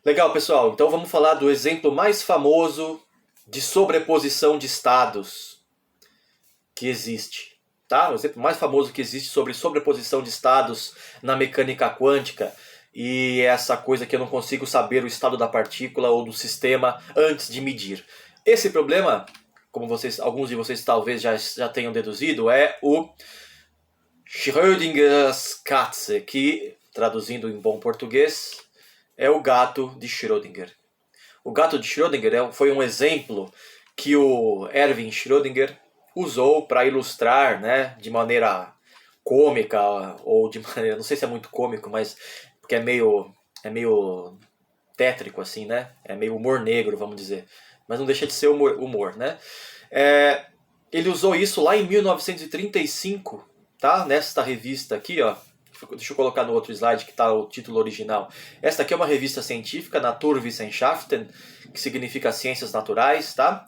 Legal, pessoal. Então vamos falar do exemplo mais famoso de sobreposição de estados que existe. Tá? O exemplo mais famoso que existe sobre sobreposição de estados na mecânica quântica e essa coisa que eu não consigo saber o estado da partícula ou do sistema antes de medir. Esse problema, como alguns de vocês talvez já tenham deduzido, é o Schrödinger's Katze, que, traduzindo em bom português, é o gato de Schrödinger. O gato de Schrödinger foi um exemplo que o Erwin Schrödinger usou para ilustrar, né, de maneira cômica ou de maneira, não sei se é muito cômico, mas porque é meio tétrico assim, né? É meio humor negro, vamos dizer, mas não deixa de ser humor, né? É, ele usou isso lá em 1935, tá? Nesta revista aqui, ó. Deixa eu colocar no outro slide que está o título original. Esta aqui é uma revista científica, Naturwissenschaften, que significa ciências naturais, tá?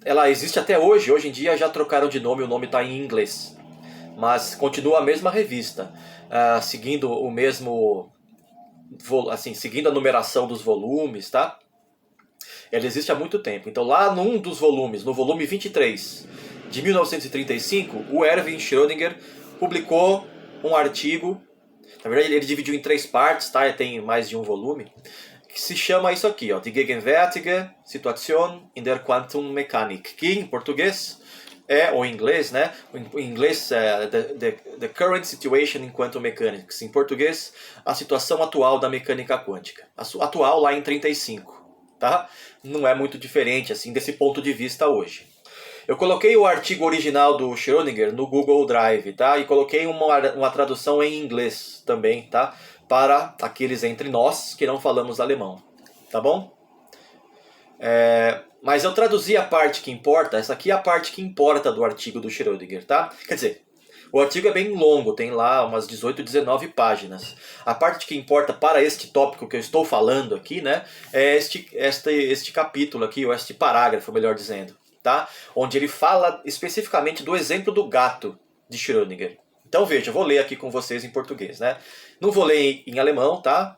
Ela existe até hoje. Hoje em dia já trocaram de nome, o nome está em inglês, mas continua a mesma revista, seguindo o mesmo, assim, seguindo a numeração dos volumes, tá? Ela existe há muito tempo. Então lá num dos volumes, no volume 23 de 1935, o Erwin Schrödinger publicou um artigo. Na verdade ele dividiu em três partes, tá? Tem mais de um volume, que se chama isso aqui, ó, Die gegenwärtige Situation in der Quantenmechanik, que em português ou em inglês, né? Em inglês é the Current Situation in Quantum Mechanics. Em português, a situação atual da mecânica quântica. Atual lá em 35, tá? Não é muito diferente assim desse ponto de vista hoje. Eu coloquei o artigo original do Schrödinger no Google Drive, tá? E coloquei uma tradução em inglês também, tá? Para aqueles entre nós que não falamos alemão, tá bom? Mas eu traduzi a parte que importa. Essa aqui é a parte que importa do artigo do Schrödinger, tá? Quer dizer, o artigo é bem longo, tem lá umas 18, 19 páginas. A parte que importa para este tópico que eu estou falando aqui, né, é este capítulo aqui, ou este parágrafo, melhor dizendo, tá? Onde ele fala especificamente do exemplo do gato de Schrödinger. Então veja, eu vou ler aqui com vocês em português, né? Não vou ler em alemão, tá?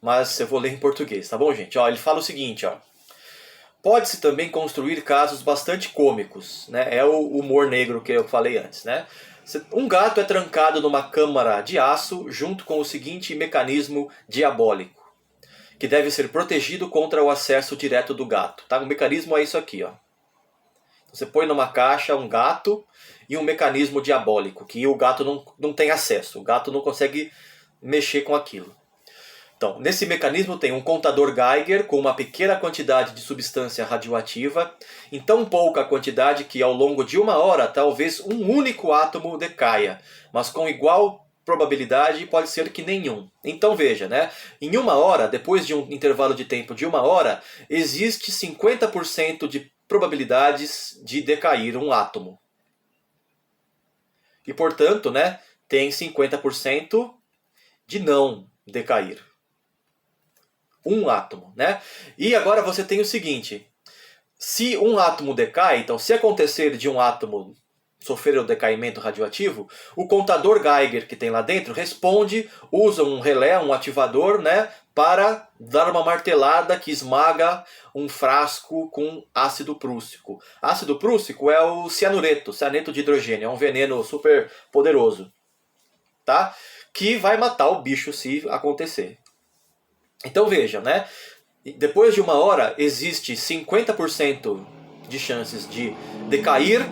Mas eu vou ler em português, tá bom, gente? Ó, ele fala o seguinte, ó. Pode-se também construir casos bastante cômicos, né? É o humor negro que eu falei antes, né? Um gato é trancado numa câmara de aço junto com o seguinte mecanismo diabólico, que deve ser protegido contra o acesso direto do gato. Tá? O mecanismo é isso aqui, ó. Você põe numa caixa um gato e um mecanismo diabólico, que o gato não tem acesso, o gato não consegue mexer com aquilo. Então, nesse mecanismo tem um contador Geiger com uma pequena quantidade de substância radioativa, em tão pouca quantidade que ao longo de uma hora talvez um único átomo decaia, mas com igual probabilidade pode ser que nenhum. Então veja, né? Em uma hora, depois de um intervalo de tempo de uma hora, existe 50% de probabilidades de decair um átomo. E portanto, né, tem 50% de não decair um átomo, né? E agora você tem o seguinte, se um átomo decai, então se acontecer de um átomo sofrer o decaimento radioativo, o contador Geiger que tem lá dentro responde, usa um relé, um ativador, né, para dar uma martelada que esmaga um frasco com ácido prússico. Ácido prússico é o cianureto de hidrogênio, é um veneno super poderoso, tá? Que vai matar o bicho se acontecer. Então vejam, né? Depois de uma hora, existe 50% de chances de decair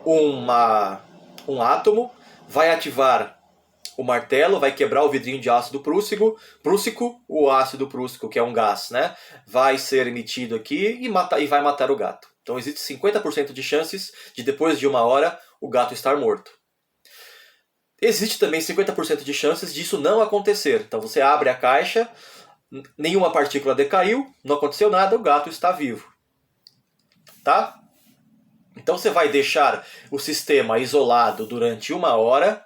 um átomo, vai ativar o martelo, vai quebrar o vidrinho de ácido prússico, o ácido prússico, que é um gás, né? Vai ser emitido aqui e vai matar o gato. Então existe 50% de chances de depois de uma hora o gato estar morto. Existe também 50% de chances disso não acontecer. Então você abre a caixa, nenhuma partícula decaiu, não aconteceu nada, o gato está vivo. Tá? Então você vai deixar o sistema isolado durante uma hora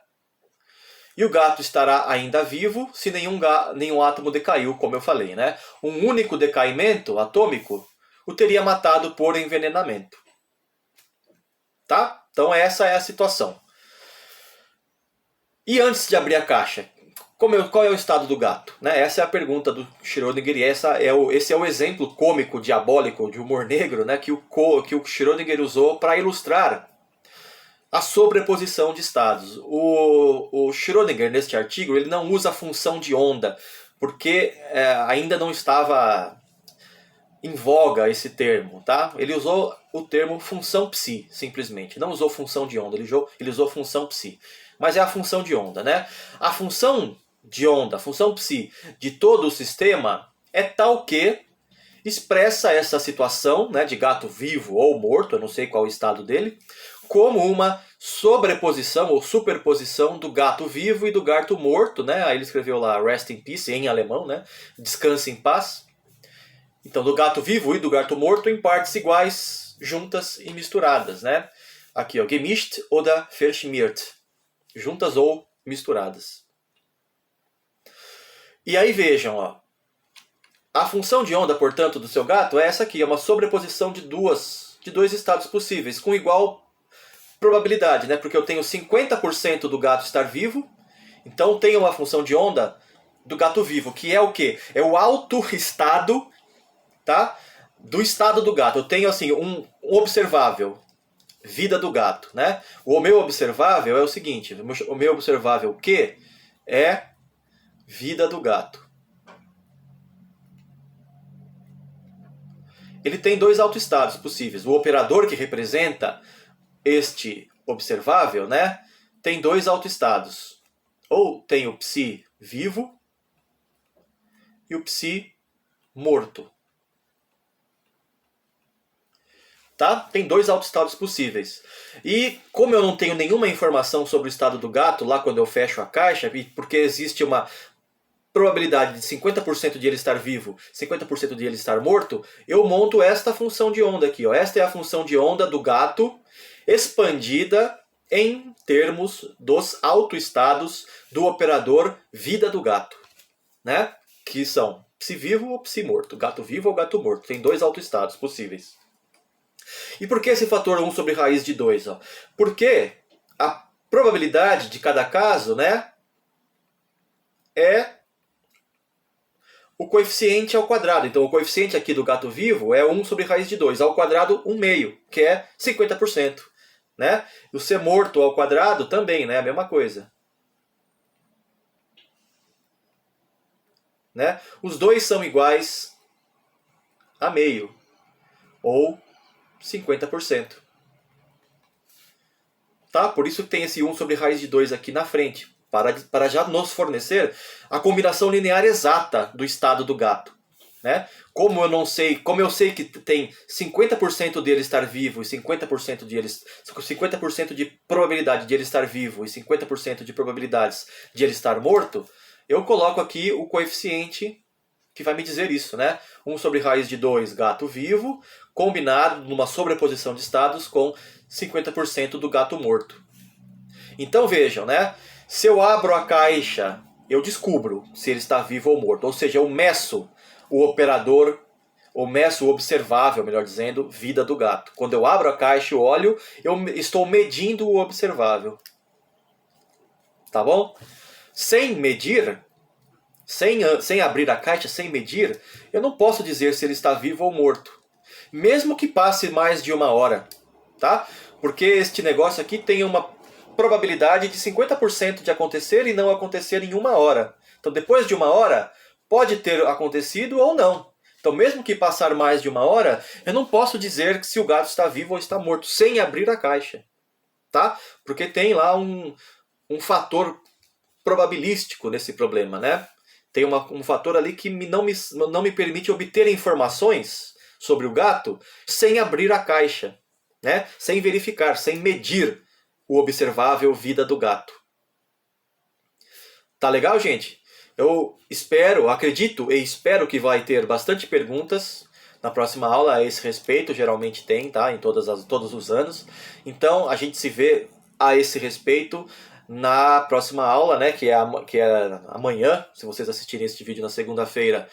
e o gato estará ainda vivo se nenhum átomo decaiu, como eu falei, né? Um único decaimento atômico o teria matado por envenenamento. Tá? Então essa é a situação. E antes de abrir a caixa, Qual é o estado do gato? Né? Essa é a pergunta do Schrödinger e esse é o exemplo cômico, diabólico, de humor negro, né? que o Schrödinger usou para ilustrar a sobreposição de estados. O Schrödinger, neste artigo, ele não usa a função de onda, porque ainda não estava em voga esse termo. Tá? Ele usou o termo função psi, simplesmente. Não usou função de onda, ele usou função psi. Mas é a função de onda. Né? A função de onda, a função psi de todo o sistema é tal que expressa essa situação, né, de gato vivo ou morto, eu não sei qual é o estado dele, como uma sobreposição ou superposição do gato vivo e do gato morto, né? Aí ele escreveu lá Rest in Peace em alemão, né? Descanse em paz. Então, do gato vivo e do gato morto em partes iguais, juntas e misturadas, né? Aqui, ó, gemischt oder verschmiert, juntas ou misturadas. E aí vejam, ó, a função de onda, portanto, do seu gato é essa aqui, é uma sobreposição de dois estados possíveis, com igual probabilidade, né? Porque eu tenho 50% do gato estar vivo, então tenho uma função de onda do gato vivo, que é o quê? É o alto estado, tá? Do estado do gato. Eu tenho assim um observável, vida do gato, né? O meu observável é o seguinte, o meu observável Q é vida do gato. Ele tem dois autoestados possíveis. O operador que representa este observável, né, tem dois autoestados. Ou tem o psi vivo e o psi morto. Tá? Tem dois autoestados possíveis. E como eu não tenho nenhuma informação sobre o estado do gato lá quando eu fecho a caixa, porque existe uma probabilidade de 50% de ele estar vivo, 50% de ele estar morto, eu monto esta função de onda aqui. Ó. Esta é a função de onda do gato expandida em termos dos autoestados do operador vida do gato, né? Que são psi vivo ou psi morto, gato vivo ou gato morto. Tem dois autoestados possíveis. E por que esse fator 1 sobre raiz de 2? Ó? Porque a probabilidade de cada caso, né, é o coeficiente ao quadrado. Então o coeficiente aqui do gato vivo é 1 sobre raiz de 2. Ao quadrado, 1/2, que é 50%. Né? O ser morto ao quadrado também, né? A mesma coisa. Né? Os dois são iguais a meio. Ou 50%. Tá? Por isso tem esse 1 sobre raiz de 2 aqui na frente. Para já nos fornecer a combinação linear exata do estado do gato. Né? Como eu sei que tem 50% dele estar vivo e 50% de probabilidade de ele estar vivo e 50% de probabilidades de ele estar morto, eu coloco aqui o coeficiente que vai me dizer isso, né? 1 sobre raiz de 2 gato vivo, combinado numa sobreposição de estados com 50% do gato morto. Então vejam, né? Se eu abro a caixa, eu descubro se ele está vivo ou morto. Ou seja, eu meço o operador, ou meço o observável, melhor dizendo, vida do gato. Quando eu abro a caixa e olho, eu estou medindo o observável. Tá bom? Sem medir, sem abrir a caixa, sem medir, eu não posso dizer se ele está vivo ou morto. Mesmo que passe mais de 1 hora. Tá? Porque este negócio aqui tem uma probabilidade de 50% de acontecer e não acontecer em 1 hora. Então depois de 1 hora, pode ter acontecido ou não. Então mesmo que passar mais de 1 hora, eu não posso dizer se o gato está vivo ou está morto, sem abrir a caixa. Tá? Porque tem lá um fator probabilístico nesse problema, né? Tem um fator ali que não me permite obter informações sobre o gato sem abrir a caixa, né? Sem verificar, sem medir o observável vida do gato. Tá legal, gente? Eu acredito e espero que vai ter bastante perguntas na próxima aula a esse respeito. Geralmente tem, tá? Em todos os anos. Então a gente se vê a esse respeito na próxima aula, né? Que é amanhã, se vocês assistirem este vídeo na segunda-feira.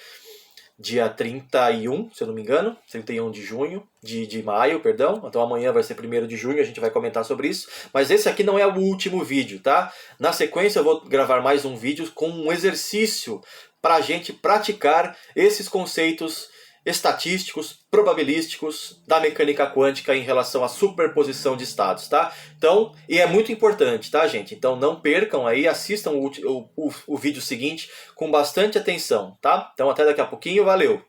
dia 31, se eu não me engano, 31 de junho, de maio, perdão. Então amanhã vai ser 1º de junho, a gente vai comentar sobre isso. Mas esse aqui não é o último vídeo, tá? Na sequência eu vou gravar mais um vídeo com um exercício para a gente praticar esses conceitos estatísticos, probabilísticos da mecânica quântica em relação à superposição de estados, tá? Então, e é muito importante, tá, gente? Então não percam aí, assistam o vídeo seguinte com bastante atenção, tá? Então até daqui a pouquinho, valeu!